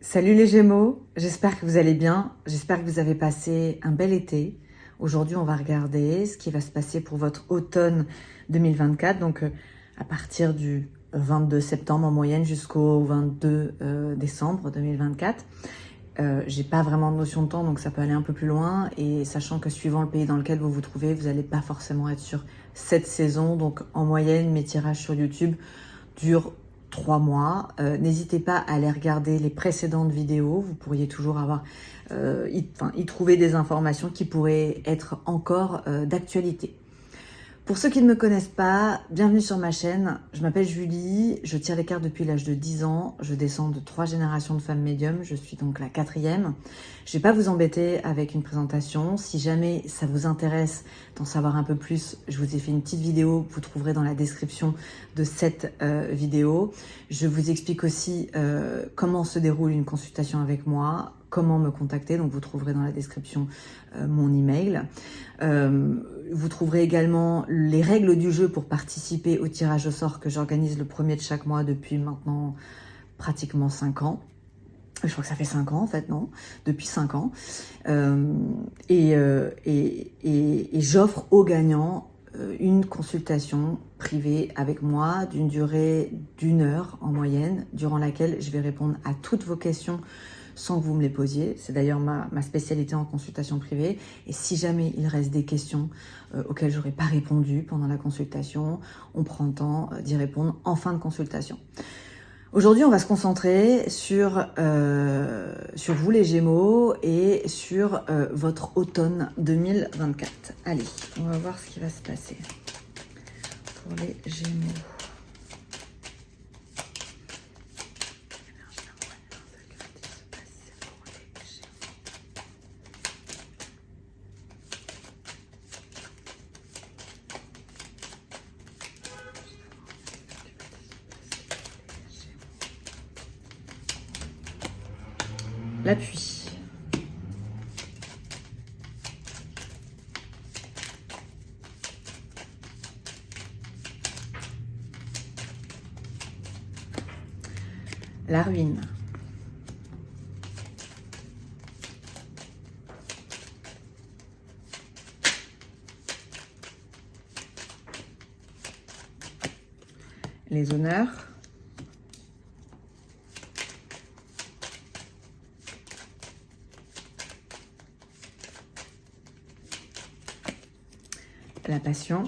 Salut les Gémeaux, j'espère que vous allez bien, j'espère que vous avez passé un bel été. Aujourd'hui, on va regarder ce qui va se passer pour votre automne 2024, donc à partir du 22 septembre en moyenne jusqu'au 22 décembre 2024. J'ai pas vraiment de notion de temps, donc ça peut aller un peu plus loin, et sachant que suivant le pays dans lequel vous vous trouvez, vous n'allez pas forcément être sur cette saison, donc en moyenne, mes tirages sur YouTube durent 3 mois. N'hésitez pas à aller regarder les précédentes vidéos. Vous pourriez toujours y trouver des informations qui pourraient être encore d'actualité. Pour ceux qui ne me connaissent pas, bienvenue sur ma chaîne. Je m'appelle Julie, je tire les cartes depuis l'âge de 10 ans. Je descends de 3 générations de femmes médiums. Je suis donc la 4e. Je ne vais pas vous embêter avec une présentation. Si jamais ça vous intéresse d'en savoir un peu plus, je vous ai fait une petite vidéo que vous trouverez dans la description de cette vidéo. Je vous explique aussi comment se déroule une consultation avec moi, comment me contacter, donc vous trouverez dans la description mon email. Vous trouverez également les règles du jeu pour participer au tirage au sort que j'organise le 1er de chaque mois depuis maintenant pratiquement 5 ans. Je crois que ça fait 5 ans en fait, non? Depuis 5 ans. Et j'offre aux gagnants une consultation privée avec moi d'une durée d'1 heure en moyenne, durant laquelle je vais répondre à toutes vos questions sans que vous me les posiez. C'est d'ailleurs ma spécialité en consultation privée. Et si jamais il reste des questions auxquelles je n'aurais pas répondu pendant la consultation, on prend le temps d'y répondre en fin de consultation. Aujourd'hui, on va se concentrer sur vous les Gémeaux et sur votre automne 2024. Allez, on va voir ce qui va se passer pour les Gémeaux. L'appui. La ruine. Les honneurs. La passion.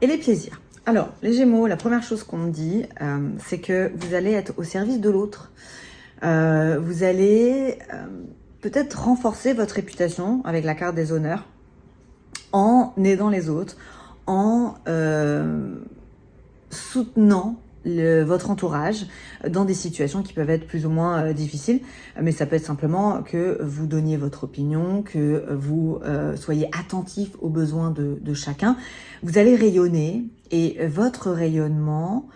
Et les plaisirs. Alors, les Gémeaux, la première chose qu'on me dit, c'est que vous allez être au service de l'autre. Vous allez peut-être renforcer votre réputation avec la carte des honneurs en aidant les autres, en soutenant votre entourage dans des situations qui peuvent être plus ou moins difficiles, mais ça peut être simplement que vous donniez votre opinion, que vous soyez attentif aux besoins de chacun. Vous allez rayonner et votre rayonnement,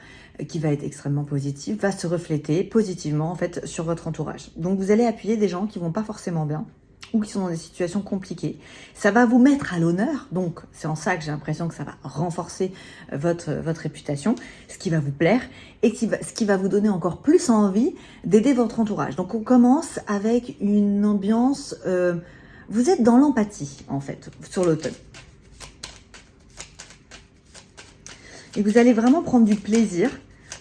qui va être extrêmement positif, va se refléter positivement en fait sur votre entourage. Donc vous allez appuyer des gens qui vont pas forcément bien ou qui sont dans des situations compliquées. Ça va vous mettre à l'honneur, donc c'est en ça que j'ai l'impression que ça va renforcer votre réputation, ce qui va vous plaire et ce qui va vous donner encore plus envie d'aider votre entourage. Donc on commence avec une ambiance, vous êtes dans l'empathie en fait, sur l'automne. Et vous allez vraiment prendre du plaisir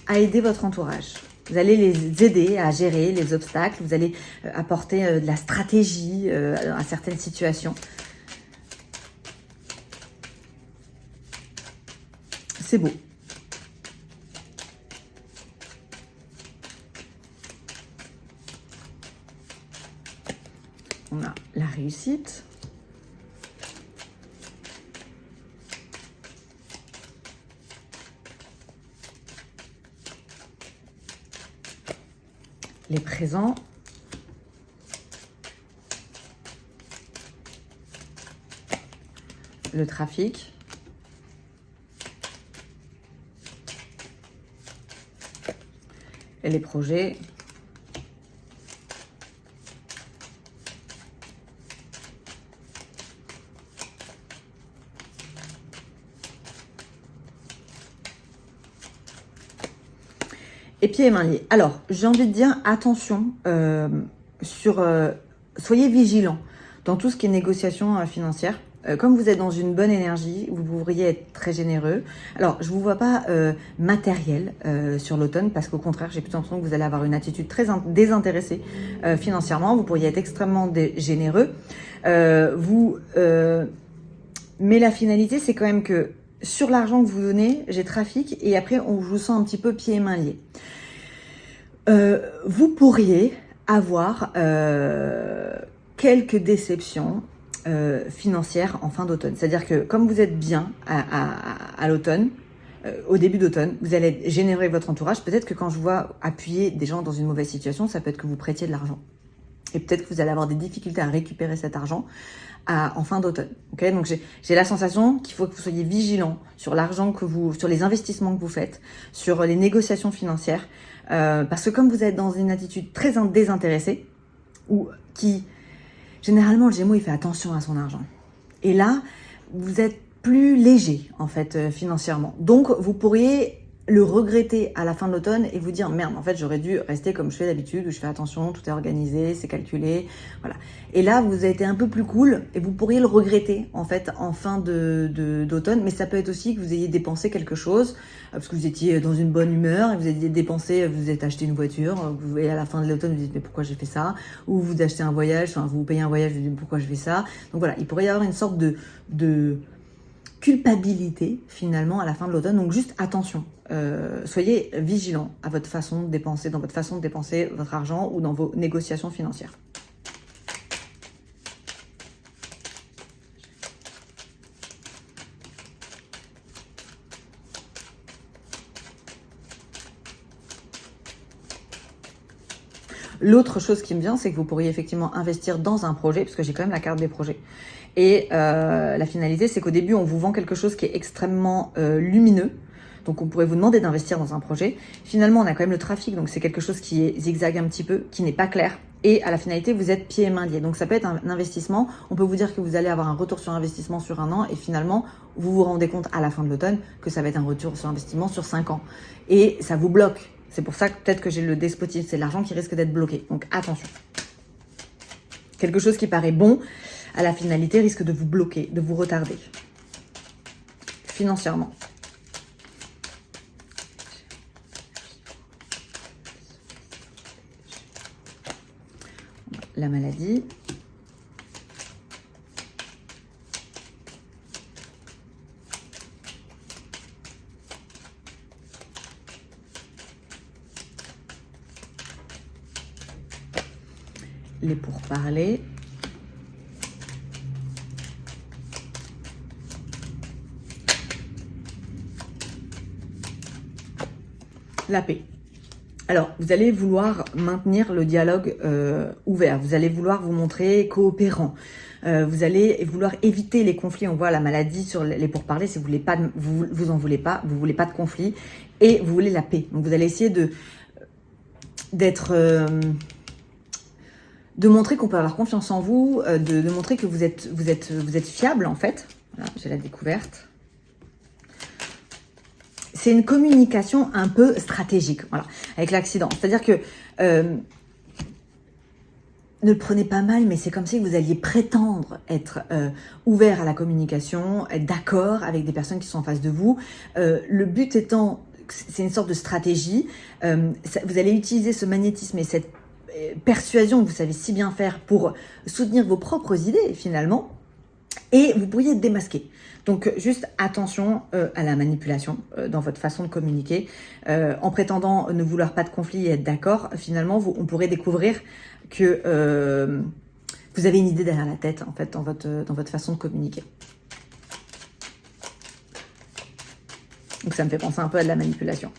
à aider votre entourage. Vous allez les aider à gérer les obstacles, vous allez apporter de la stratégie à certaines situations. C'est beau. On a la réussite. Les présents. Le trafic. Et les projets. Et pieds et mains liés. Alors, j'ai envie de dire, attention, soyez vigilants dans tout ce qui est négociation financière. Comme vous êtes dans une bonne énergie, vous pourriez être très généreux. Alors, je ne vous vois pas matériel sur l'automne, parce qu'au contraire, j'ai plutôt l'impression que vous allez avoir une attitude très désintéressée financièrement. Vous pourriez être extrêmement généreux. Mais la finalité, c'est quand même que sur l'argent que vous donnez, j'ai trafic, et après, on vous sent un petit peu pieds et mains liés. Vous pourriez avoir quelques déceptions financières en fin d'automne. C'est-à-dire que comme vous êtes bien à l'automne, au début d'automne, vous allez être généreux avec votre entourage. Peut-être que quand je vois appuyer des gens dans une mauvaise situation, ça peut être que vous prêtiez de l'argent. Et peut-être que vous allez avoir des difficultés à récupérer cet argent en fin d'automne. Okay, donc j'ai la sensation qu'il faut que vous soyez vigilant sur l'argent sur les investissements que vous faites, sur les négociations financières, parce que comme vous êtes dans une attitude très désintéressée, ou qui généralement le Gémeaux il fait attention à son argent. Et là, vous êtes plus léger en fait financièrement. Donc vous pourriez le regretter à la fin de l'automne et vous dire merde, en fait j'aurais dû rester comme je fais d'habitude, où je fais attention, tout est organisé, c'est calculé, voilà. Et là vous avez été un peu plus cool et vous pourriez le regretter en fait en fin d'automne, mais ça peut être aussi que vous ayez dépensé quelque chose parce que vous étiez dans une bonne humeur et vous avez dépensé, vous êtes acheté une voiture, et à la fin de l'automne vous dites mais pourquoi j'ai fait ça, ou vous achetez un voyage, enfin vous payez un voyage, vous dites pourquoi je fais ça. Donc voilà, il pourrait y avoir une sorte de culpabilité finalement à la fin de l'automne. Donc juste attention, soyez vigilants à votre façon de dépenser, dans votre façon de dépenser votre argent ou dans vos négociations financières. L'autre chose qui me vient, c'est que vous pourriez effectivement investir dans un projet, parce que j'ai quand même la carte des projets. Et la finalité, c'est qu'au début, on vous vend quelque chose qui est extrêmement lumineux. Donc, on pourrait vous demander d'investir dans un projet. Finalement, on a quand même le trafic, donc c'est quelque chose qui est zigzag un petit peu, qui n'est pas clair. Et à la finalité, vous êtes pieds et mains liés. Donc, ça peut être un investissement. On peut vous dire que vous allez avoir un retour sur investissement sur 1 an. Et finalement, vous vous rendez compte à la fin de l'automne que ça va être un retour sur investissement sur 5 ans. Et ça vous bloque. C'est pour ça que peut-être que j'ai le despotisme. C'est l'argent qui risque d'être bloqué. Donc, attention. Quelque chose qui paraît bon, à la finalité, risque de vous bloquer, de vous retarder. Financièrement. La maladie. Les pourparlers. La paix. Alors, vous allez vouloir maintenir le dialogue ouvert. Vous allez vouloir vous montrer coopérant. Vous allez vouloir éviter les conflits. On voit la maladie sur les pourparlers. Si vous voulez pas, vous en voulez pas. Vous voulez pas de conflit et vous voulez la paix. Donc, vous allez essayer de montrer qu'on peut avoir confiance en vous, de montrer que vous êtes fiable en fait. Voilà, j'ai la découverte. C'est une communication un peu stratégique, voilà, avec l'accident. C'est-à-dire que ne le prenez pas mal, mais c'est comme si vous alliez prétendre être ouvert à la communication, être d'accord avec des personnes qui sont en face de vous. Le but étant, c'est une sorte de stratégie. Vous allez utiliser ce magnétisme et cette persuasion que vous savez si bien faire pour soutenir vos propres idées finalement. Et vous pourriez être démasqué. Donc, juste attention à la manipulation dans votre façon de communiquer. En prétendant ne vouloir pas de conflit et être d'accord, finalement, on pourrait découvrir que vous avez une idée derrière la tête, en fait, dans votre façon de communiquer. Donc, ça me fait penser un peu à de la manipulation.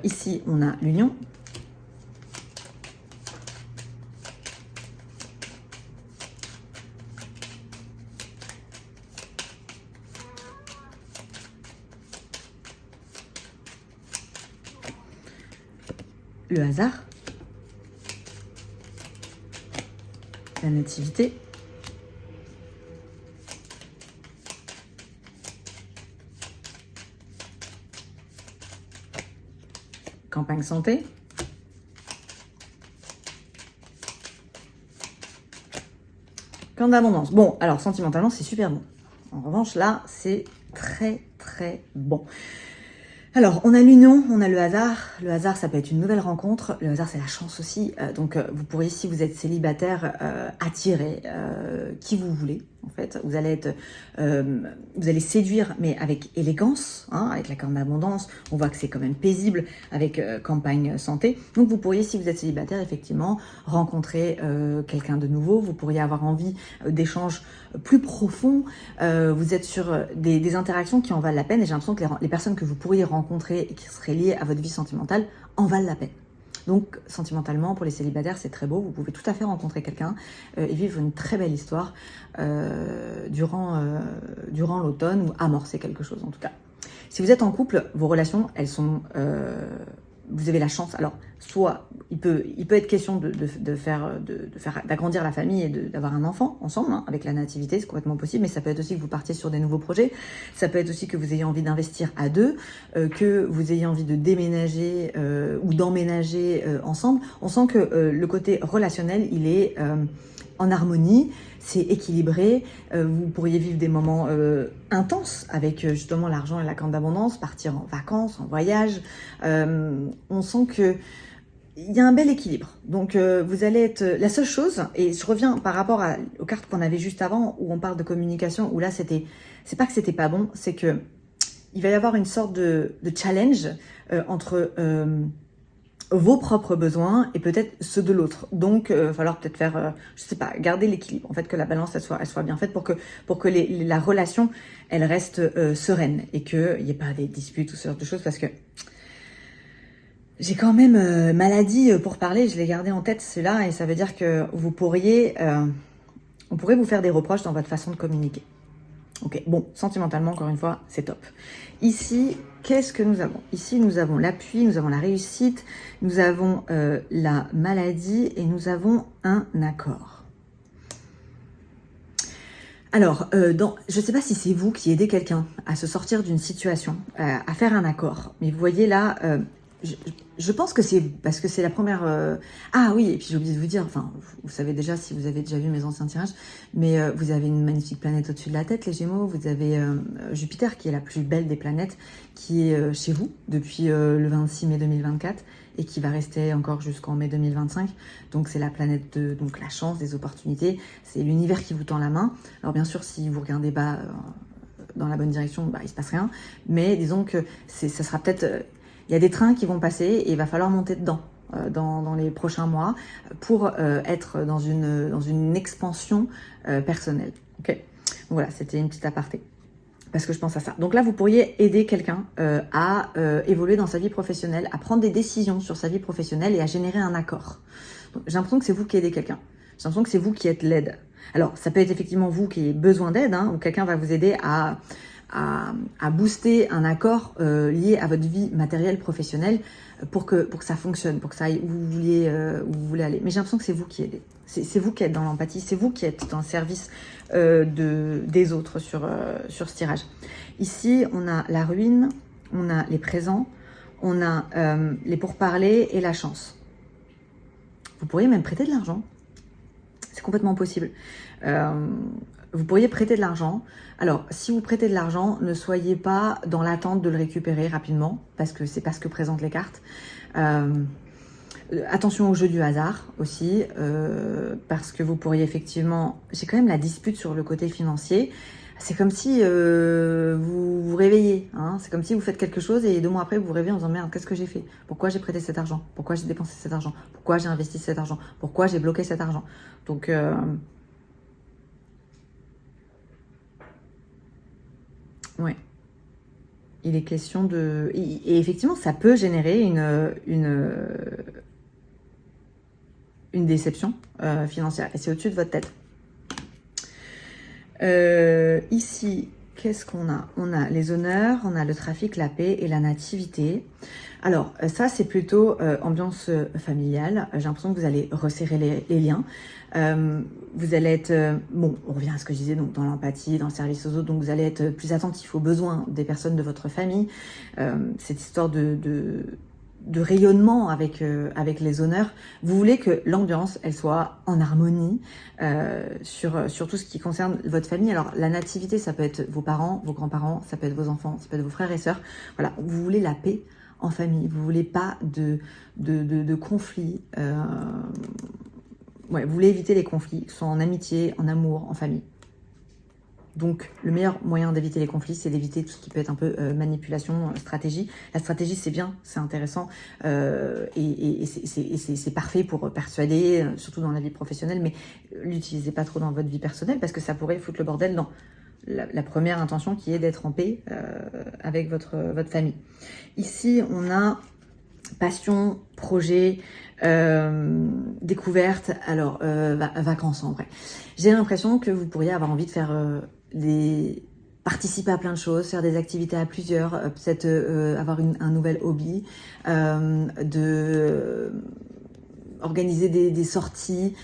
Ici, on a l'union. Le hasard, la nativité, campagne santé. Corne d'abondance. Bon, alors sentimentalement, c'est super bon. En revanche, là, c'est très, très bon. Alors, on a l'union, on a le hasard. Le hasard, ça peut être une nouvelle rencontre. Le hasard, c'est la chance aussi. Donc, vous pourriez, si vous êtes célibataire, attirer qui vous voulez. En fait, vous allez séduire, mais avec élégance, hein, avec la corne d'abondance. On voit que c'est quand même paisible avec campagne santé. Donc, vous pourriez, si vous êtes célibataire, effectivement, rencontrer quelqu'un de nouveau. Vous pourriez avoir envie d'échanges plus profonds. Vous êtes sur des interactions qui en valent la peine. Et j'ai l'impression que les personnes que vous pourriez rencontrer et qui seraient liées à votre vie sentimentale en valent la peine. Donc, sentimentalement, pour les célibataires, c'est très beau. Vous pouvez tout à fait rencontrer quelqu'un et vivre une très belle histoire durant l'automne ou amorcer quelque chose, en tout cas. Si vous êtes en couple, vos relations, elles sont... vous avez la chance. Alors, soit il peut être question d'agrandir la famille et d'avoir un enfant ensemble, hein, avec la nativité, c'est complètement possible, mais ça peut être aussi que vous partiez sur des nouveaux projets, ça peut être aussi que vous ayez envie d'investir à deux, que vous ayez envie de déménager ou d'emménager ensemble. On sent que le côté relationnel, il est en harmonie, c'est équilibré, vous pourriez vivre des moments intenses avec justement l'argent et la corne d'abondance, partir en vacances, en voyage. On sent que il y a un bel équilibre. Donc vous allez être... La seule chose, et je reviens par rapport aux cartes qu'on avait juste avant, où on parle de communication, où là c'est pas que c'était pas bon, c'est que il va y avoir une sorte de challenge entre... vos propres besoins et peut-être ceux de l'autre. Donc, il va falloir peut-être faire, je sais pas, garder l'équilibre. En fait, que la balance, elle soit bien faite pour que la relation, elle reste sereine et qu'il n'y ait pas des disputes ou ce genre de choses, parce que j'ai quand même maladie pour parler, je l'ai gardé en tête celui-là, et ça veut dire que on pourrait vous faire des reproches dans votre façon de communiquer. Ok, bon, sentimentalement, encore une fois, c'est top. Ici, qu'est-ce que nous avons? Ici, nous avons l'appui, nous avons la réussite, nous avons la maladie et nous avons un accord. Alors, je ne sais pas si c'est vous qui aidez quelqu'un à se sortir d'une situation, à faire un accord, mais vous voyez là... je pense que c'est parce que c'est la première... Ah oui, et puis j'ai oublié de vous dire, enfin, vous savez déjà si vous avez déjà vu mes anciens tirages, mais vous avez une magnifique planète au-dessus de la tête, les Gémeaux. Vous avez Jupiter, qui est la plus belle des planètes, qui est chez vous depuis le 26 mai 2024 et qui va rester encore jusqu'en mai 2025. Donc c'est la planète de donc la chance, des opportunités. C'est l'univers qui vous tend la main. Alors bien sûr, si vous regardez bas dans la bonne direction, bah, il se passe rien. Mais disons que ça sera peut-être... Il y a des trains qui vont passer et il va falloir monter dedans dans les prochains mois pour être dans une expansion personnelle. Ok. Donc voilà, c'était une petite aparté parce que je pense à ça. Donc là, vous pourriez aider quelqu'un à évoluer dans sa vie professionnelle, à prendre des décisions sur sa vie professionnelle et à générer un accord. J'ai l'impression que c'est vous qui aidez quelqu'un. J'ai l'impression que c'est vous qui êtes l'aide. Alors, ça peut être effectivement vous qui avez besoin d'aide, hein, ou quelqu'un va vous aider à booster un accord lié à votre vie matérielle, professionnelle, pour que ça fonctionne, pour que ça aille où vous voulez aller. Mais j'ai l'impression que c'est vous qui aidez. C'est vous qui êtes dans l'empathie, c'est vous qui êtes dans le service des autres sur ce tirage. Ici, on a la ruine, on a les présents, on a les pourparlers et la chance. Vous pourriez même prêter de l'argent. C'est complètement possible. Vous pourriez prêter de l'argent. Alors, si vous prêtez de l'argent, ne soyez pas dans l'attente de le récupérer rapidement, parce que c'est pas ce que présentent les cartes. Attention au jeu du hasard aussi, parce que vous pourriez effectivement... J'ai quand même la dispute sur le côté financier. C'est comme si vous vous réveillez. Hein. C'est comme si vous faites quelque chose et 2 mois après, vous vous réveillez en disant « Merde, qu'est-ce que j'ai fait? Pourquoi j'ai prêté cet argent? Pourquoi j'ai dépensé cet argent? Pourquoi j'ai investi cet argent? Pourquoi j'ai bloqué cet argent ?» Donc... ouais. Il est question de... Et effectivement, ça peut générer une déception financière. Et c'est au-dessus de votre tête. Ici, qu'est-ce qu'on a? On a les honneurs, on a le trafic, la paix et la nativité. Alors, ça, c'est plutôt ambiance familiale. J'ai l'impression que vous allez resserrer les liens. Vous allez être... bon, on revient à ce que je disais, donc dans l'empathie, dans le service aux autres. Donc, vous allez être plus attentif aux besoins des personnes de votre famille. Cette histoire de rayonnement avec les honneurs. Vous voulez que l'ambiance, elle soit en harmonie sur tout ce qui concerne votre famille. Alors, la nativité, ça peut être vos parents, vos grands-parents, ça peut être vos enfants, ça peut être vos frères et sœurs. Voilà, vous voulez la paix en famille. Vous voulez pas de conflits. Vous voulez éviter les conflits, que ce soit en amitié, en amour, en famille. Donc, le meilleur moyen d'éviter les conflits, c'est d'éviter tout ce qui peut être un peu manipulation, stratégie. La stratégie, c'est bien, c'est intéressant et c'est parfait pour persuader, surtout dans la vie professionnelle, mais l'utilisez pas trop dans votre vie personnelle parce que ça pourrait foutre le bordel dans la première intention qui est d'être en paix avec votre famille. Ici, on a passion, projet, découverte, alors vacances en vrai. J'ai l'impression que vous pourriez avoir envie de faire participer à plein de choses, faire des activités à plusieurs, peut-être avoir un nouvel hobby, organiser des sorties.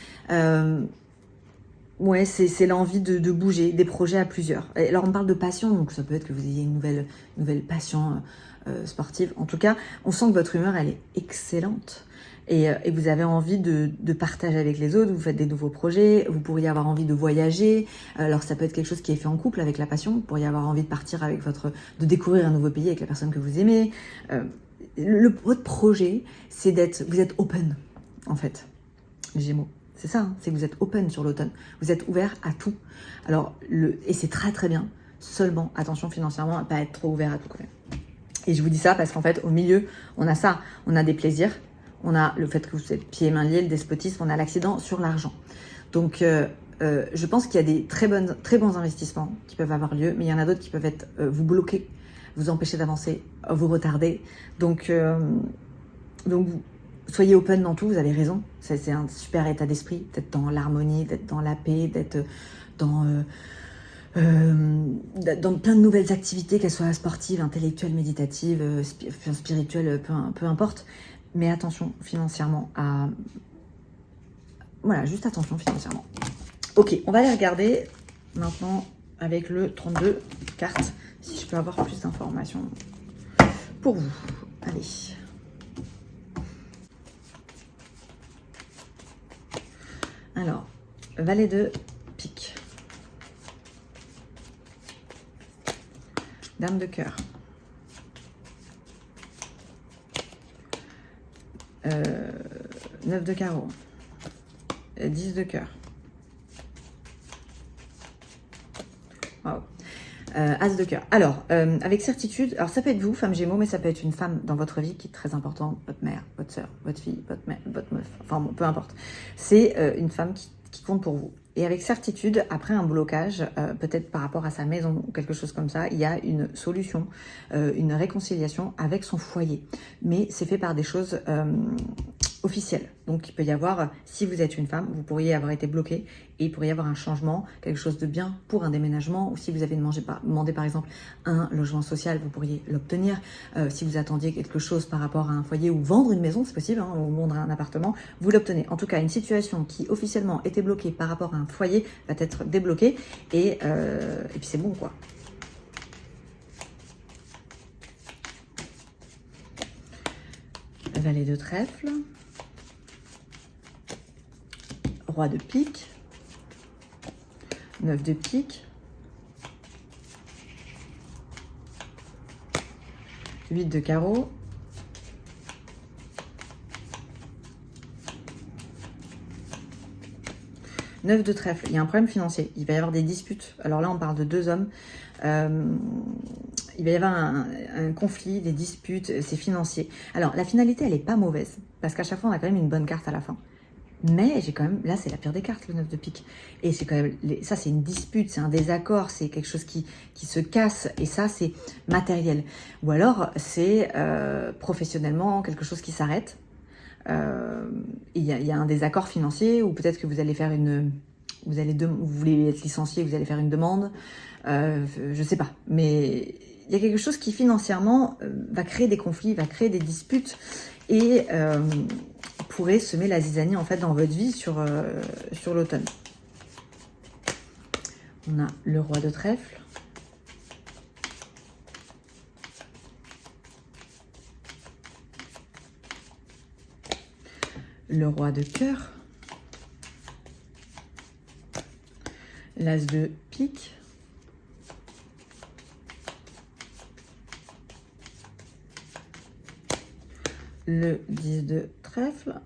Ouais, c'est l'envie de bouger, des projets à plusieurs. Et alors on parle de passion, donc ça peut être que vous ayez une nouvelle passion sportive. En tout cas, on sent que votre humeur, elle est excellente. Et vous avez envie de partager avec les autres, vous faites des nouveaux projets, vous pourriez avoir envie de voyager. Alors ça peut être quelque chose qui est fait en couple avec la passion, vous pourriez avoir envie de partir avec de découvrir un nouveau pays avec la personne que vous aimez. Votre projet, vous êtes open, en fait, les Gémeaux. C'est ça, hein, c'est que vous êtes open sur l'automne. Vous êtes ouvert à tout. Alors, et c'est très très bien. Seulement, attention financièrement à ne pas être trop ouvert à tout quand même. Et je vous dis ça parce qu'en fait, au milieu, on a ça. On a des plaisirs. On a le fait que vous êtes pieds et mains liés, le despotisme. On a l'accident sur l'argent. Donc, je pense qu'il y a des très bons investissements qui peuvent avoir lieu. Mais il y en a d'autres qui peuvent vous bloquer, vous empêcher d'avancer, vous retarder. Donc soyez open dans tout, vous avez raison. C'est un super état d'esprit, d'être dans l'harmonie, d'être dans la paix, d'être dans plein de nouvelles activités, qu'elles soient sportives, intellectuelles, méditatives, spirituelles, peu importe. Mais attention financièrement à... Voilà, juste attention financièrement. Ok, on va aller regarder maintenant avec le 32 cartes, si je peux avoir plus d'informations pour vous. Allez. Alors, valet de pique. Dame de cœur. 9 de carreau. 10 de cœur. Wow. As de cœur. Alors, avec certitude, alors ça peut être vous, femme Gémeaux, mais ça peut être une femme dans votre vie qui est très importante, votre mère, votre soeur, votre fille, votre mère, votre meuf, enfin bon, peu importe. C'est une femme qui compte pour vous. Et avec certitude, après un blocage, peut-être par rapport à sa maison ou quelque chose comme ça, il y a une solution, une réconciliation avec son foyer. Mais c'est fait par des choses officielles. Donc il peut y avoir, si vous êtes une femme, vous pourriez avoir été bloqué et il pourrait y avoir un changement, quelque chose de bien pour un déménagement. Ou si vous avez demandé par exemple un logement social, vous pourriez l'obtenir. Si vous attendiez quelque chose par rapport à un foyer ou vendre une maison, c'est possible, hein, ou vendre un appartement, vous l'obtenez. En tout cas, une situation qui officiellement était bloquée par rapport à un foyer va être débloquée et puis c'est bon quoi. Valet de trèfle. Roi de pique. 9 de pique. 8 de carreau. 9 de trèfle. Il y a un problème financier. Il va y avoir des disputes. Alors là, on parle de deux hommes. Il va y avoir un conflit, des disputes, c'est financier. Alors, la finalité, elle n'est pas mauvaise. Parce qu'à chaque fois, on a quand même une bonne carte à la fin. Mais j'ai quand même, là c'est la pire des cartes, le 9 de pique. Et c'est quand même, ça c'est une dispute, c'est un désaccord, c'est quelque chose qui se casse. Et ça c'est matériel. Ou alors c'est professionnellement quelque chose qui s'arrête. Il y a un désaccord financier ou peut-être que vous allez faire vous voulez être licencié, vous allez faire une demande. Je sais pas. Mais il y a quelque chose qui financièrement va créer des conflits, va créer des disputes. Et pourrait semer la zizanie en fait dans votre vie sur l'automne. On a le roi de trèfle. le roi de cœur, l'as de pique, le 10 de trèfle,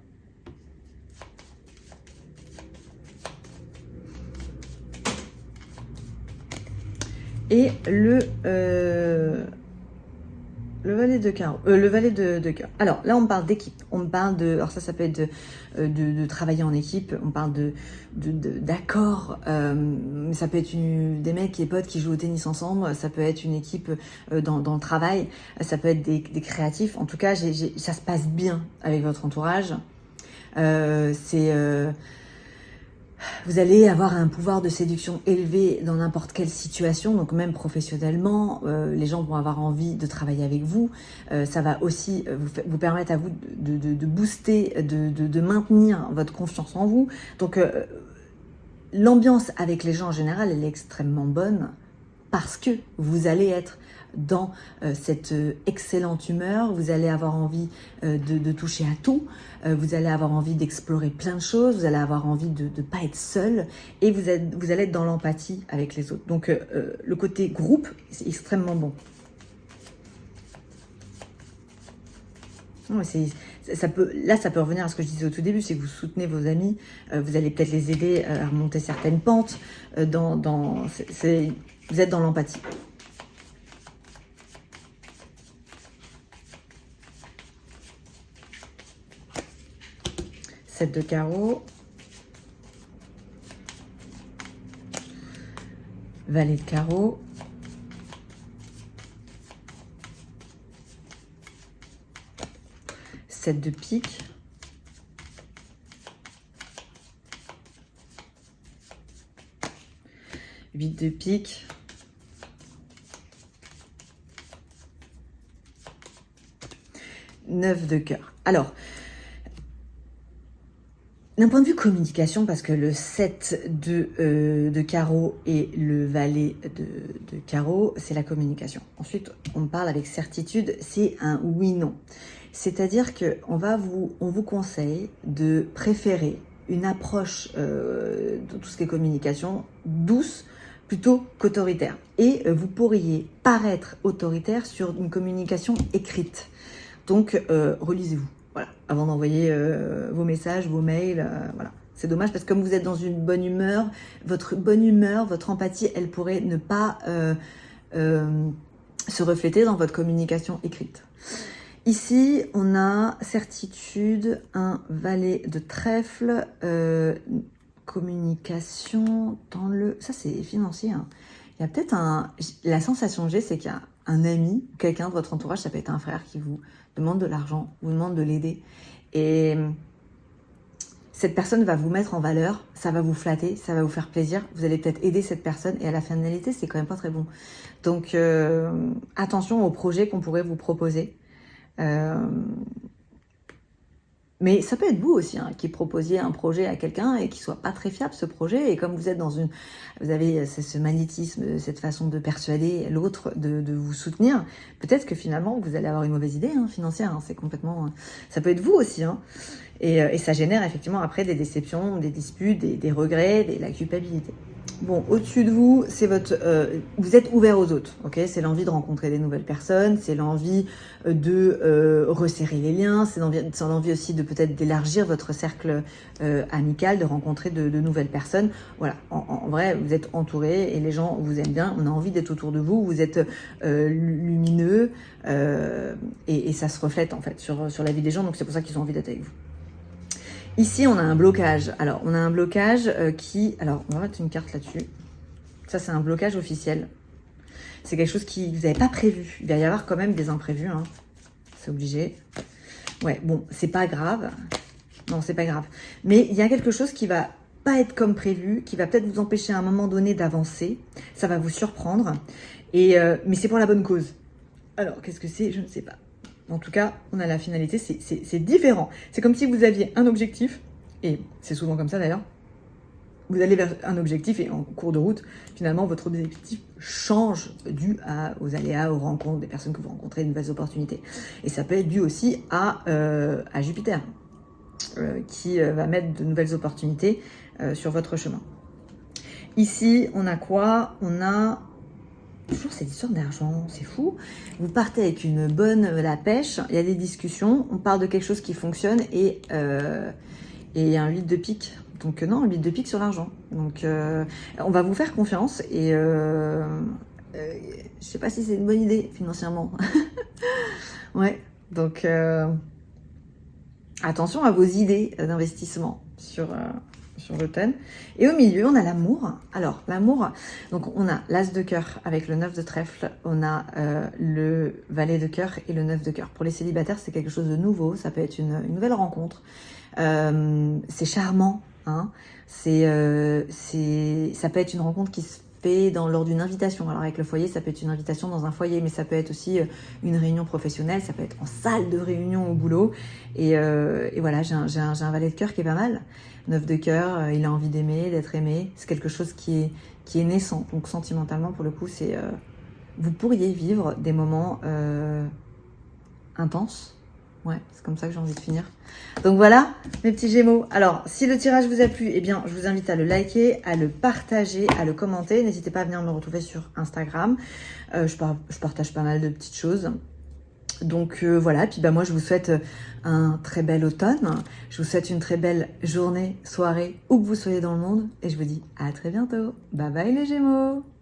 et le valet de carreau, le valet de cœur. Alors là, on parle d'équipe. On parle de, alors ça peut être de travailler en équipe. On parle d'accords. Ça peut être des mecs et potes qui jouent au tennis ensemble. Ça peut être une équipe dans le travail. Ça peut être des créatifs. En tout cas, ça se passe bien avec votre entourage. Vous allez avoir un pouvoir de séduction élevé dans n'importe quelle situation, donc même professionnellement, les gens vont avoir envie de travailler avec vous. Ça va aussi vous permettre à vous de booster, de maintenir votre confiance en vous. Donc l'ambiance avec les gens en général, elle est extrêmement bonne parce que vous allez être dans cette excellente humeur, vous allez avoir envie de toucher à tout, vous allez avoir envie d'explorer plein de choses, vous allez avoir envie de ne pas être seul et vous allez être dans l'empathie avec les autres. Donc le côté groupe, c'est extrêmement bon. Non, ça peut revenir à ce que je disais au tout début, c'est que vous soutenez vos amis, vous allez peut-être les aider à remonter certaines pentes, vous êtes dans l'empathie. Sept de carreau, valet de carreau, sept de pique, huit de pique, neuf de cœur. Alors, d'un point de vue communication, parce que le 7 de carreau et le valet de carreau, c'est la communication. Ensuite, on parle avec certitude, c'est un oui-non. C'est-à-dire qu'on vous conseille de préférer une approche de tout ce qui est communication douce plutôt qu'autoritaire. Et vous pourriez paraître autoritaire sur une communication écrite. Donc, relisez-vous. Voilà, avant d'envoyer vos messages, vos mails, voilà. C'est dommage parce que comme vous êtes dans une bonne humeur, votre empathie, elle pourrait ne pas se refléter dans votre communication écrite. Ici, on a certitude, un valet de trèfle, communication dans le... Ça, c'est financier. Hein. Il y a peut-être la sensation que j'ai, c'est qu'il y a un ami, quelqu'un de votre entourage, ça peut être un frère qui vous demande de l'argent, vous demande de l'aider. Et cette personne va vous mettre en valeur, ça va vous flatter, ça va vous faire plaisir. Vous allez peut-être aider cette personne et à la finalité, c'est quand même pas très bon. Donc, attention aux projets qu'on pourrait vous proposer. Mais ça peut être vous aussi, hein, qui proposiez un projet à quelqu'un et qui soit pas très fiable ce projet. Et comme vous êtes vous avez ce magnétisme, cette façon de persuader l'autre de vous soutenir, peut-être que finalement vous allez avoir une mauvaise idée financière. Hein, c'est complètement, ça peut être vous aussi. Hein, et ça génère effectivement après des déceptions, des disputes, des regrets, de la culpabilité. Bon, au-dessus de vous, c'est vous êtes ouvert aux autres, ok? C'est l'envie de rencontrer des nouvelles personnes, c'est l'envie de resserrer les liens, c'est l'envie aussi de peut-être d'élargir votre cercle amical, de rencontrer de nouvelles personnes. Voilà, en vrai, vous êtes entouré et les gens vous aiment bien, on a envie d'être autour de vous, vous êtes lumineux et ça se reflète en fait sur la vie des gens, donc c'est pour ça qu'ils ont envie d'être avec vous. Ici, on a un blocage. Alors, on a un blocage Alors, on va mettre une carte là-dessus. Ça, c'est un blocage officiel. C'est quelque chose que vous n'avez pas prévu. Il va y avoir quand même des imprévus. Hein. C'est obligé. Ouais, bon, c'est pas grave. Non, c'est pas grave. Mais il y a quelque chose qui va pas être comme prévu, qui va peut-être vous empêcher à un moment donné d'avancer. Ça va vous surprendre. Mais c'est pour la bonne cause. Alors, qu'est-ce que c'est? Je ne sais pas. En tout cas, on a la finalité, c'est différent. C'est comme si vous aviez un objectif, et c'est souvent comme ça d'ailleurs, vous allez vers un objectif et en cours de route, finalement, votre objectif change dû aux aléas, aux rencontres, des personnes que vous rencontrez, de nouvelles opportunités. Et ça peut être dû aussi à Jupiter. qui va mettre de nouvelles opportunités sur votre chemin. Ici, on a quoi? On a toujours cette histoire d'argent, c'est fou. Vous partez avec une bonne la pêche, il y a des discussions, on parle de quelque chose qui fonctionne et il y a un 8 de pique. Donc non, un 8 de pique sur l'argent. Donc on va vous faire confiance et je sais pas si c'est une bonne idée financièrement. Ouais, donc attention à vos idées d'investissement sur l'automne. Et au milieu, on a l'amour. Alors, l'amour, donc on a l'as de cœur avec le 9 de trèfle, on a le valet de cœur et le 9 de cœur. Pour les célibataires, c'est quelque chose de nouveau, ça peut être une nouvelle rencontre. C'est charmant, hein. Ça peut être une rencontre qui se fait lors d'une invitation. Alors avec le foyer, ça peut être une invitation dans un foyer, mais ça peut être aussi une réunion professionnelle, ça peut être en salle de réunion au boulot. Et voilà, j'ai un valet de cœur qui est pas mal. 9 de cœur, il a envie d'aimer, d'être aimé. C'est quelque chose qui est naissant. Donc sentimentalement, pour le coup, vous pourriez vivre des moments intenses. Ouais, c'est comme ça que j'ai envie de finir. Donc voilà, mes petits Gémeaux. Alors, si le tirage vous a plu, eh bien, je vous invite à le liker, à le partager, à le commenter. N'hésitez pas à venir me retrouver sur Instagram. Je partage pas mal de petites choses. Donc voilà, puis moi je vous souhaite un très bel automne. Je vous souhaite une très belle journée, soirée, où que vous soyez dans le monde. Et je vous dis à très bientôt. Bye bye les Gémeaux!